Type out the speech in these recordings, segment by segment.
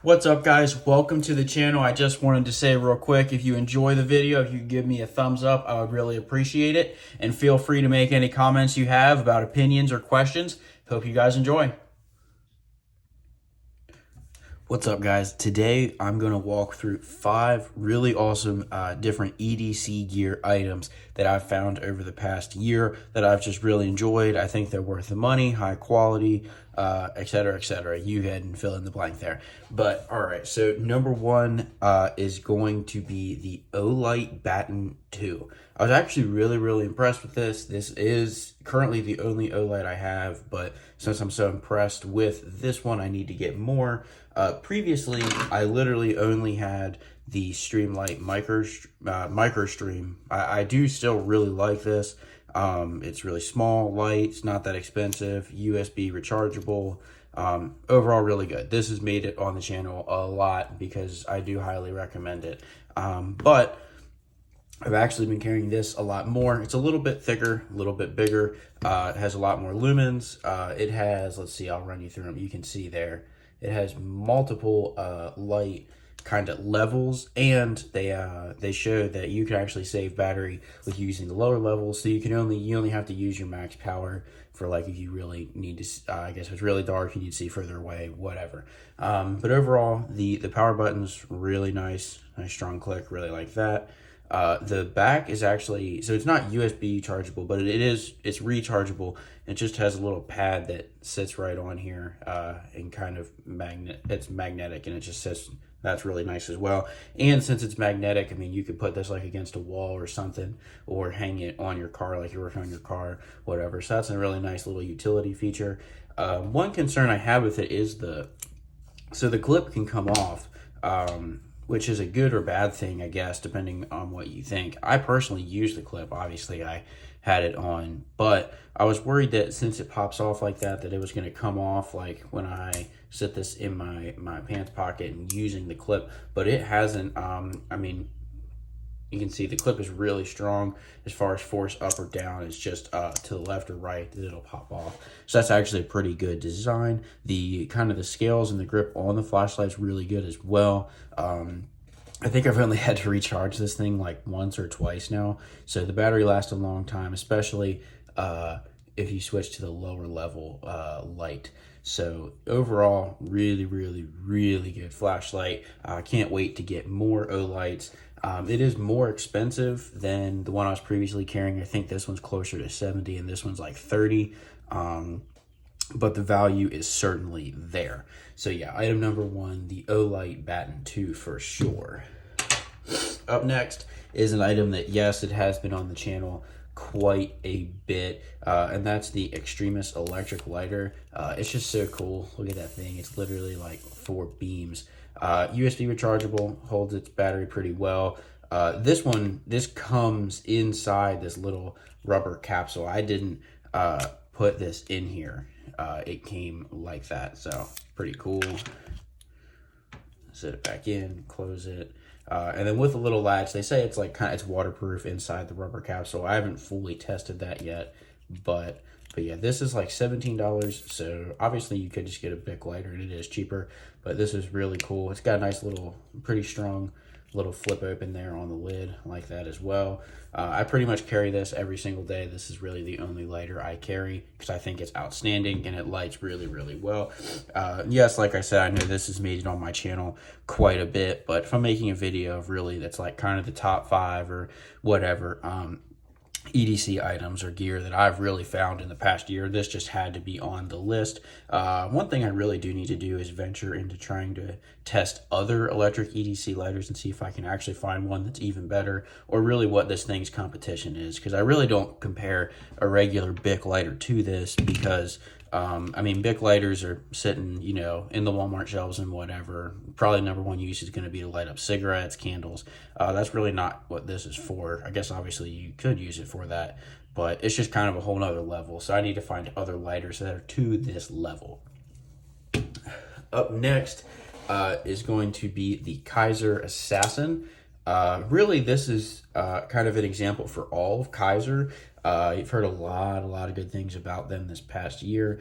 What's up, guys? Welcome to the channel. I just wanted to say real quick, if you enjoy the video, if you could give me a thumbs up, I would really appreciate it. And feel free to make any comments you have about opinions or questions. Hope you guys enjoy. What's up, guys? Today I'm going to walk through 5 really awesome different EDC gear items that I've found over the past year that I've just really enjoyed. I think they're worth the money, high quality, etc., etc. You go ahead and fill in the blank there. But all right, so number 1 is going to be the Olight Baton 2. I was actually really impressed with this. This is currently the only Olight I have, but since I'm so impressed with this one, I need to get more. Previously, I literally only had the Streamlight MicroStream. I do still really like this. It's really small, light, it's not that expensive, USB rechargeable. Overall, really good. This has made it on the channel a lot because I do highly recommend it. But I've actually been carrying this a lot more. It's a little bit thicker, a little bit bigger. It has a lot more lumens. It has, let's see, I'll run you through them. You can see there. It has multiple light kind of levels, and they show that you can actually save battery with using the lower levels. So you only have to use your max power for, like, if you really need to. I guess if it's really dark, you need to see further away, whatever. But overall, the power button's really nice strong click. Really like that. The back is actually, so it's not USB chargeable, but it's rechargeable. It just has a little pad that sits right on here, and kind of it's magnetic, and it just sits. That's really nice as well. And since it's magnetic, I mean, you could put this like against a wall or something, or hang it on your car, like you're working on your car, whatever. So that's a really nice little utility feature. One concern I have with it is the clip can come off, which is a good or bad thing, I guess, depending on what you think. I personally use the clip. Obviously, I had it on, but I was worried that since it pops off like that it was going to come off, like when I sit this in my pants pocket and using the clip, but it hasn't. I mean, you can see the clip is really strong as far as force up or down. It's just to the left or right that it'll pop off. So that's actually a pretty good design. The kind of the scales and the grip on the flashlight's really good as well. I think I've only had to recharge this thing like once or twice now. So the battery lasts a long time, especially if you switch to the lower level light. So overall, really good flashlight. I can't wait to get more Olights. It is more expensive than the one I was previously carrying. I think this one's closer to 70 and this one's like 30. But the value is certainly there. So yeah, item number 1, the Olight Baton 2 for sure. Up next is an item that, yes, it has been on the channel quite a bit, and that's the Extremus electric lighter. It's just so cool. Look at that thing. It's literally like 4 beams. USB rechargeable, holds its battery pretty well. This comes inside this little rubber capsule. I didn't put this in here. It came like that, so pretty cool. Set it back in, close it, and then with a little latch. They say it's like it's waterproof inside the rubber capsule. I haven't fully tested that yet, but yeah, this is like $17. So obviously you could just get a Bic lighter and it is cheaper, but this is really cool. It's got a nice little, pretty strong little flip open there on the lid like that as well. I pretty much carry this every single day. This is really the only lighter I carry because I think it's outstanding and it lights really well. Yes, like I said, I know this is made on my channel quite a bit, but if I'm making a video of really that's like kind of the top 5 or whatever EDC items or gear that I've really found in the past year, this just had to be on the list. One thing I really do need to do is venture into trying to test other electric EDC lighters and see if I can actually find one that's even better, or really what this thing's competition is, because I really don't compare a regular Bic lighter to this because I mean, Bic lighters are sitting, you know, in the Walmart shelves and whatever. Probably number 1 use is going to be to light up cigarettes, candles. That's really not what this is for. I guess obviously you could use it for that, but it's just kind of a whole nother level. So I need to find other lighters that are to this level. Up next is going to be the Kizer Assassin. Really, this is kind of an example for all of Kizer. You've heard a lot of good things about them this past year.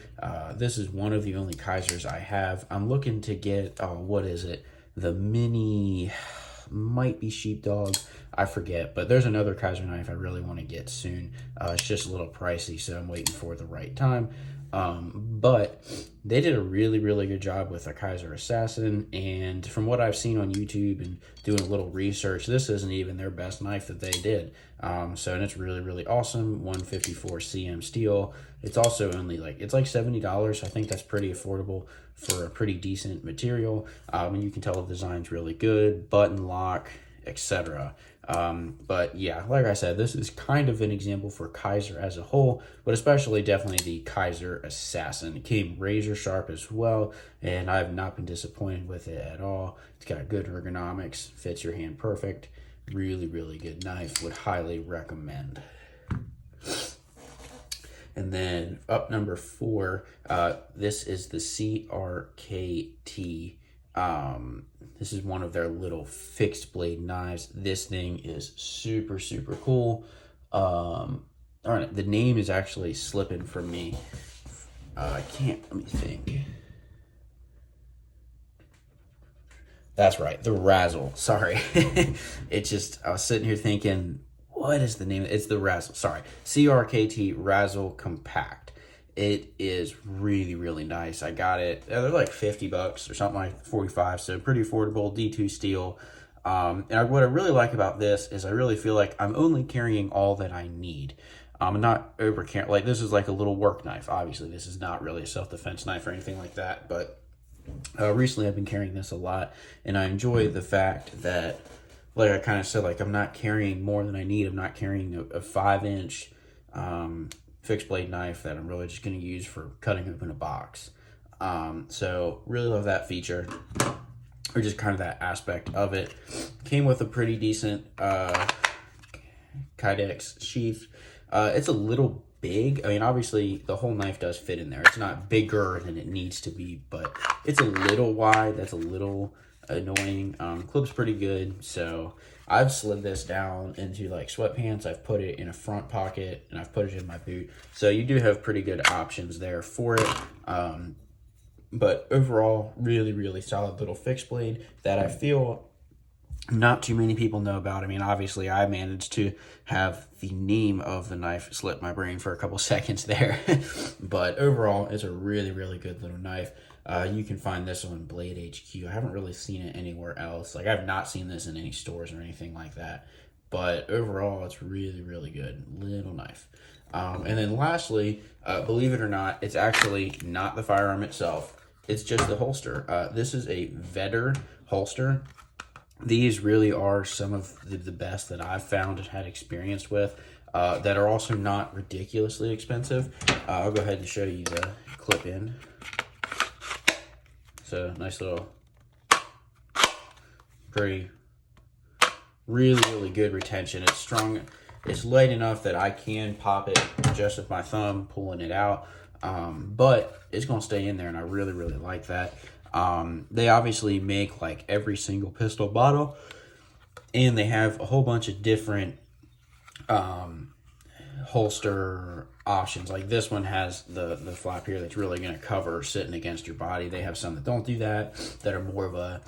This is one of the only Kizers I have. I'm looking to get, what is it? The mini, might be sheepdog. I forget, but there's another Kizer knife I really want to get soon. It's just a little pricey, so I'm waiting for the right time. But they did a really good job with a Kizer Assassin, and from what I've seen on YouTube and doing a little research, this isn't even their best knife that they did. And it's really awesome. 154 cm steel. It's also only it's like $70. I think that's pretty affordable for a pretty decent material. And you can tell the design's really good, button lock, etc. But yeah, like I said, this is kind of an example for Kizer as a whole, but especially definitely the Kizer Assassin. It came razor sharp as well, and I have not been disappointed with it at all. It's got good ergonomics, fits your hand perfect. Really good knife. Would highly recommend. And then up number 4, this is the CRKT. This is one of their little fixed blade knives. This thing is super cool. All right, the name is actually slipping from me. I can't, let me think. That's right, the Razzle. Sorry. It just, I was sitting here thinking, what is the name? It's the Razzle. Sorry, CRKT Razzle Compact. It is really nice. I got it. They're like $50 or something, like 45, so pretty affordable. D2 steel. What I really like about this is I really feel like I'm only carrying all that I need. I'm not over carrying. Like, this is like a little work knife. Obviously, this is not really a self-defense knife or anything like that. But recently, I've been carrying this a lot, and I enjoy the fact that, like I kind of said, like I'm not carrying more than I need. I'm not carrying a 5-inch fixed blade knife that I'm really just going to use for cutting open a box. So really love that feature, or just kind of that aspect of it. Came with a pretty decent Kydex sheath. It's a little big. I mean, obviously the whole knife does fit in there. It's not bigger than it needs to be, but it's a little wide. That's a little annoying. Clip's pretty good, so I've slid this down into like sweatpants. I've put it in a front pocket, and I've put it in my boot. So you do have pretty good options there for it. But overall, really solid little fixed blade that I feel not too many people know about. I mean, obviously I managed to have the name of the knife slip my brain for a couple seconds there. But overall, it's a really good little knife. You can find this on Blade HQ. I haven't really seen it anywhere else. Like, I've not seen this in any stores or anything like that. But overall, it's really good little knife. And then lastly, believe it or not, it's actually not the firearm itself. It's just the holster. This is a Vedder holster. These really are some of the best that I've found and had experience with, that are also not ridiculously expensive. I'll go ahead and show you the clip in. So nice little, pretty, really good retention. It's strong. It's light enough that I can pop it just with my thumb, pulling it out. But it's going to stay in there, and I really like that. They obviously make like every single pistol bottle, and they have a whole bunch of different holster options. Like this one has the flap here that's really going to cover sitting against your body. They have some that don't do that, that are more of a,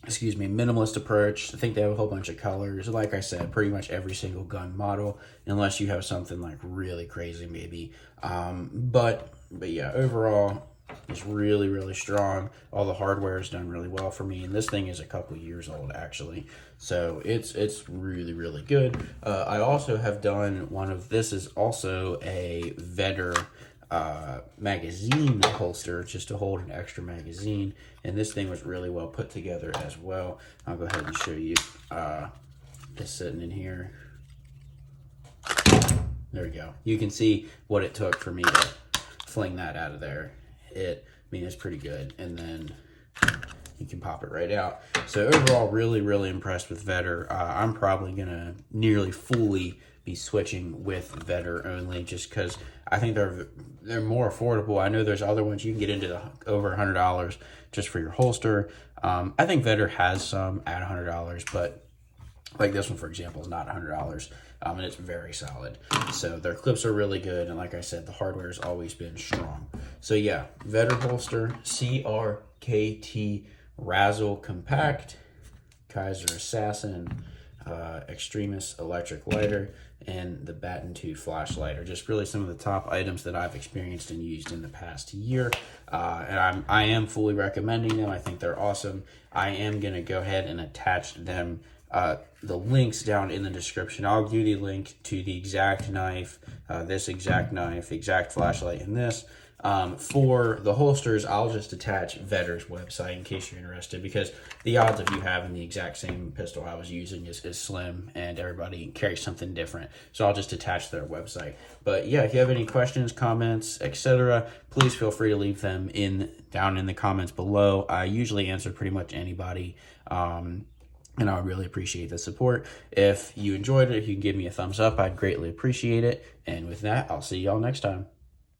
minimalist approach. I think they have a whole bunch of colors. Like I said, pretty much every single gun model, unless you have something like really crazy maybe. But yeah, overall, it's really strong. All the hardware is done really well for me, and this thing is a couple years old actually, so it's really good. I also have done one of, this is also a Vedder magazine holster, just to hold an extra magazine, and this thing was really well put together as well. I'll go ahead and show you, just sitting in here. There we go. You can see what it took for me to fling that out of there. It's pretty good, and then you can pop it right out. So overall, really impressed with Vedder. I'm probably gonna nearly fully be switching with Vedder only, just because I think they're more affordable. I know there's other ones you can get into over $100 just for your holster. I think Vedder has some at $100, but Like this one, for example, is not $100, and it's very solid. So their clips are really good, and like I said, the hardware has always been strong. So yeah, Vedder Holster CRKT Razzle Compact, Kizer Assassin, Extremus electric lighter, and the Baton Tooth flashlight are just really some of the top items that I've experienced and used in the past year. And I am fully recommending them. I think they're awesome. I am going to go ahead and attach them, the links down in the description. I'll give you the link to the exact knife, this exact knife, the exact flashlight, and this. For the holsters, I'll just attach Vedder's website in case you're interested, because the odds of you having the exact same pistol I was using is slim, and everybody carries something different. So I'll just attach their website. But yeah, if you have any questions, comments, etc., please feel free to leave them down in the comments below. I usually answer pretty much anybody. And I would really appreciate the support. If you enjoyed it, if you can give me a thumbs up, I'd greatly appreciate it. And with that, I'll see y'all next time.